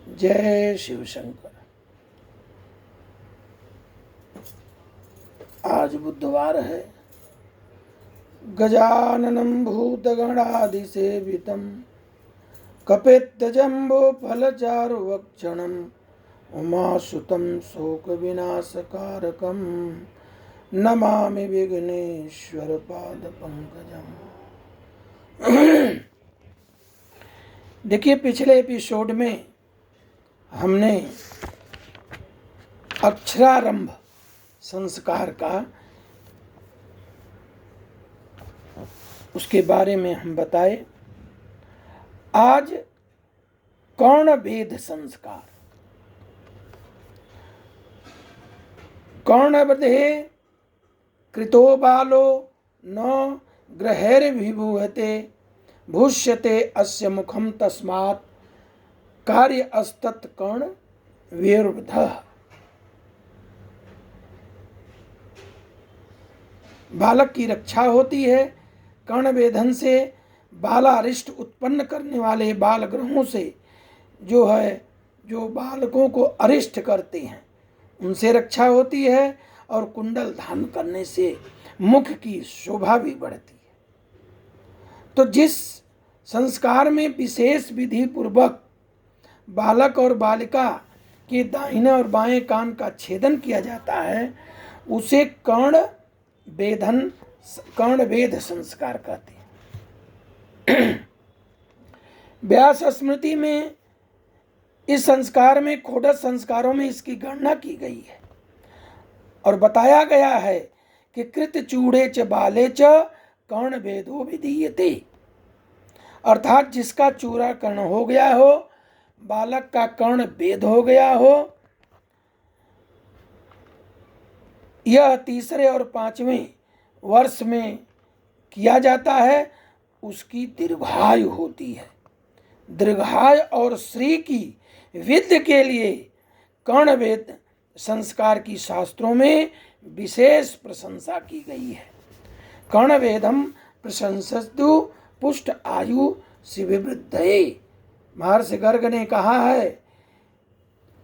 जय शिव शंकर। आज बुधवार है। गजाननं भूतगणाधिसेवितं कपित्थजम्बो फलचारुभक्षणम् उमासुतं शोकविनाशकारकं नमामि विघ्नेश्वर पादपंकजम्। देखिए, पिछले एपिसोड में हमने अक्षरारंभ संस्कार का उसके बारे में हम बताए। आज कर्ण भेद संस्कार। कर्णवधे कृतो बालो न ग्रहैर्विभूयते भूष्यते अस्य मुखम तस्मात् कार्य अस्तत् कर्ण विर्वधः। बालक की रक्षा होती है। कर्ण वेधन से बालारिष्ट उत्पन्न करने वाले बाल ग्रहों से जो बालकों को अरिष्ट करते हैं उनसे रक्षा होती है, और कुंडल धारण करने से मुख की शोभा भी बढ़ती है। तो जिस संस्कार में विशेष विधि पूर्वक बालक और बालिका के दाहिने और बाएं कान का छेदन किया जाता है उसे कर्ण वेद संस्कार कहते हैं। व्यास स्मृति में इस संस्कार में षोडश संस्कारों में इसकी गणना की गई है और बताया गया है कि कृत चूड़े च बाले च कर्ण भेदो विधीयते, अर्थात जिसका चूड़ा कर्ण हो गया हो, बालक का कर्ण भेद हो गया हो, यह तीसरे और पांचवें वर्ष में किया जाता है, उसकी दीर्घायु होती है। दीर्घायु और श्री की विद्य के लिए कर्णवेद संस्कार की शास्त्रों में विशेष प्रशंसा की गई है। कर्णवेदम प्रशंसतु पुष्ट आयु शिववृद्धये। महर्षि गर्ग ने कहा है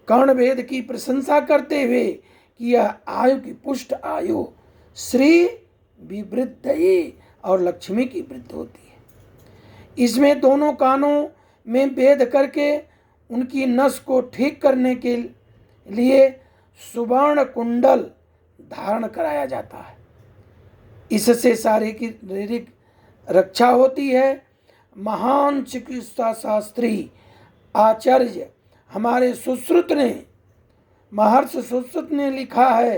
कर्णवेद की प्रशंसा करते हुए कि यह आयु की पुष्ट आयु श्री विवृद्धये और लक्ष्मी की वृद्धि होती है। इसमें दोनों कानों में भेद करके उनकी नस को ठीक करने के लिए सुवर्ण कुंडल धारण कराया जाता है। इससे शारीरिक रक्षा होती है। महान चिकित्सा शास्त्री आचार्य हमारे महर्षि सुश्रुत ने लिखा है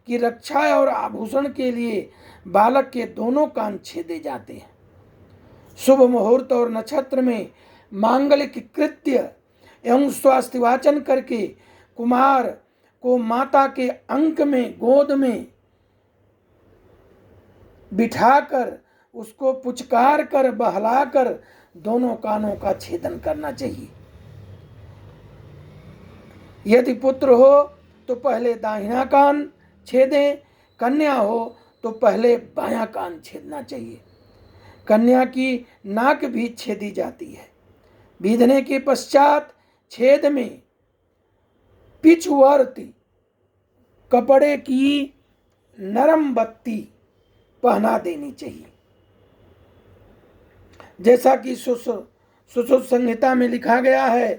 कि रक्षा और आभूषण के लिए बालक के दोनों कान छेदे जाते हैं। शुभ मुहूर्त और नक्षत्र में मांगलिक कृत्य एवं स्वास्थ्यवाचन करके कुमार को माता के अंक में गोद में बिठाकर उसको पुचकार कर बहलाकर दोनों कानों का छेदन करना चाहिए। यदि पुत्र हो तो पहले दाहिना कान छेदें, कन्या हो तो पहले बायां कान छेदना चाहिए। कन्या की नाक भी छेदी जाती है। बीधने के पश्चात छेद में पिछवर्ती कपड़े की नरम बत्ती पहना देनी चाहिए। जैसा कि सुश्रुत संहिता में लिखा गया है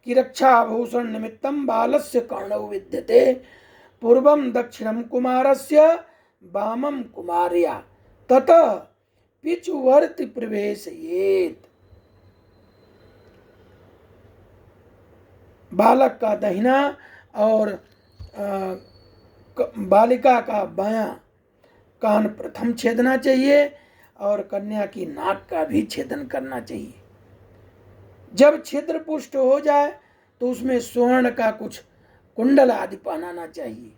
कि रक्षा आभूषण निमित्तम बालस्य कर्णौ विद्यते पूर्वम दक्षिणम कुमारस्य वामम कुमार्या ततः पिछुवर्ति प्रवेशयेत्। बालक का दाहिना और बालिका का बायां कान प्रथम छेदना चाहिए और कन्या की नाक का भी छेदन करना चाहिए। जब छिद्र पुष्ट हो जाए तो उसमें स्वर्ण का कुछ कुंडल आदि पहनाना चाहिए।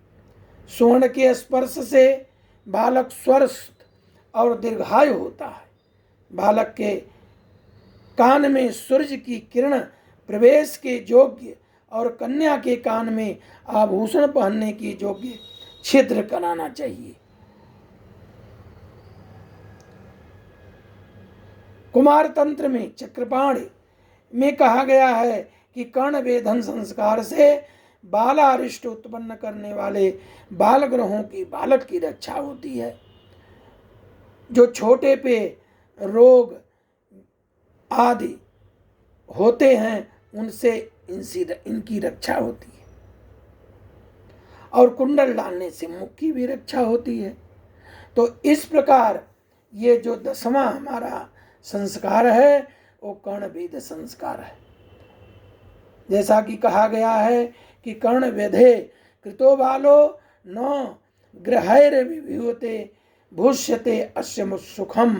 स्वर्ण के स्पर्श से बालक स्वस्थ और दीर्घायु होता है। बालक के कान में सूर्य की किरण प्रवेश के योग्य और कन्या के कान में आभूषण पहनने की योग्य छिद्र कराना चाहिए। कुमार तंत्र में चक्रपाणि में कहा गया है कि कर्ण वेधन संस्कार से बालारिष्ट उत्पन्न करने वाले बाल ग्रहों की बालक की रक्षा होती है। जो छोटे पे रोग आदि होते हैं उनसे इनकी रक्षा होती है, और कुंडल डालने से मुख की भी रक्षा होती है। तो इस प्रकार ये जो 10वां हमारा संस्कार है वो कर्णवेध संस्कार है। जैसा कि कहा गया है कि कर्ण वेधे कृतो बालो न ग्रहैर्विभूते भूष्यते अस्य सुखम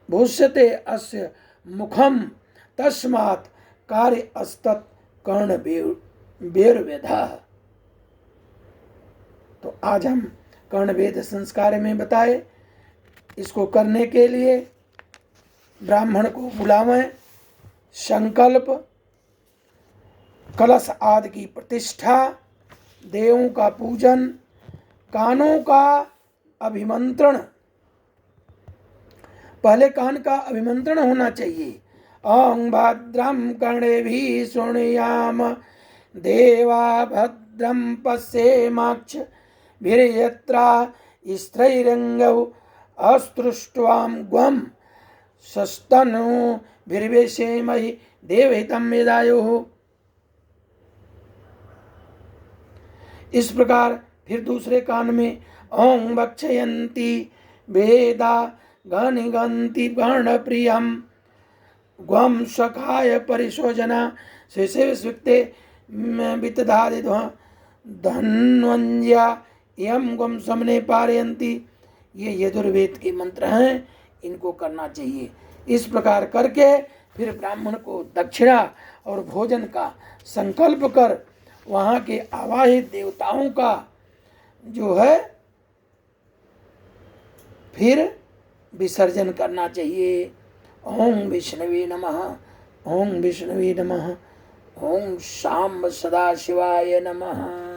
भूष्यते अस्य मुखम तस्मात् कार्य अस्तत् कर्ण वेदा। तो आज हम कर्णवेद संस्कार में बताए। इसको करने के लिए ब्राह्मण को बुलावें, संकल्प, कलश आदि की प्रतिष्ठा, देवों का पूजन, कानों का अभिमंत्रण, पहले कान का अभिमंत्रण होना चाहिए। ओं भद्रं कर्णेभिः शृणुयाम देवा भद्रं पश्येमाक्षभिर्यत्रा स्त्रैरङ्गौ अस्तुष्ट्वां ग्वं सस्तनूभिर्वेशेमहि देवहितं यदायुः। इस प्रकार फिर दूसरे कान में ओं भक्षयन्ति वेदा गणिगन्ति गणप्रियं ग्वं सखाय परिशोजना शेषे स्विक्ते वितधादि धन्वंज्या यम ग्वं समने पारयन्ति। ये यजुर्वेद के मंत्र हैं, इनको करना चाहिए। इस प्रकार करके फिर ब्राह्मण को दक्षिणा और भोजन का संकल्प कर वहाँ के आवाहित देवताओं का जो है फिर विसर्जन करना चाहिए। ओम विष्णवे नमः, ओम विष्णवे नमः, ओम शाम्ब सदाशिवाय नमः।